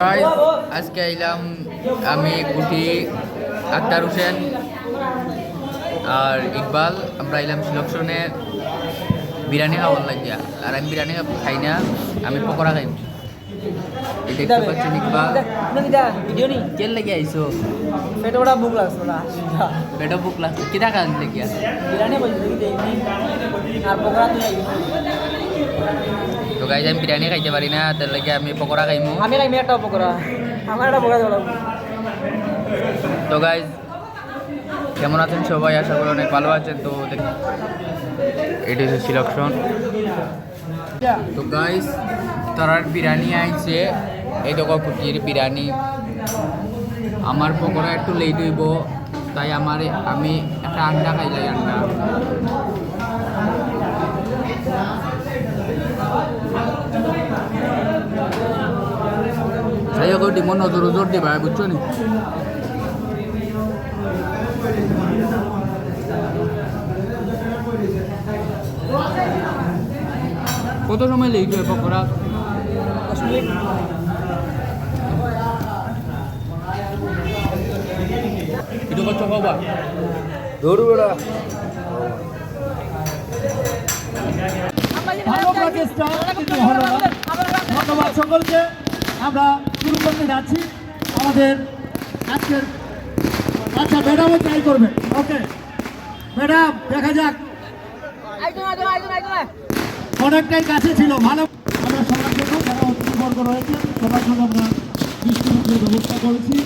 আজকে আইলাম আমি কুটি আক্তার হোসেন আর ইকবাল। আমরা আইলাম সিলেকশনে বিরিয়ানি খাওয়ার লাগিয়া। আর আমি বিরিয়ানি খাই না, আমি পকোড়া খাই। এই দেখতে পাচ্ছেন ইকবাল কেন লেগে আইসো? পেটে বুক লাগছে, পেটে বুক লাগছে কিনা খান লেগিয়া বিরিয়ানি আর পকোড়া তুই তো গাইজ আমি বিরিয়ানি খাইতে পারি না, তার লাগে আমি পকোড়া খাইমু। আমি খাইমি একটা পকোড়া, আমার একটা পকোড়া দেওয়া। তো গাইজ কেমন আছেন সবাই? আশা করি অনেক ভালো আছেন। তো এটি হচ্ছে সিলেকশন। তো গাইজ তারার বিরিয়ানি আইছে, এই দেখো কুটির বিরিয়ানি। আমার পকোড়া একটু লেট হইব, তাই আমি একটা আন্ডা খাইলাই। আন্ডা যাই হোক ডিমো নজর নজর দিবা, বুঝছো নি? কত সময় লেট হয় পকোড়া? 10 মিনিট। এটা কত খাবা? ধরু বেড়া ভালো প্রচেষ্টা কিন্তু হলো না। ধন্যবাদ সকলকে। আমরা শুরু করতে যাচ্ছি আমাদের আজকের। আচ্ছা ম্যাডামও ট্রাই করবে। ওকে ম্যাডাম, দেখা যাক। অনেকটাই কাছে ছিল। ভালো। আমরা সবার জন্য যারা অতিথিবর্গ রয়েছে সবার জন্য আমরা মিষ্টি মুখের ব্যবস্থা করেছি।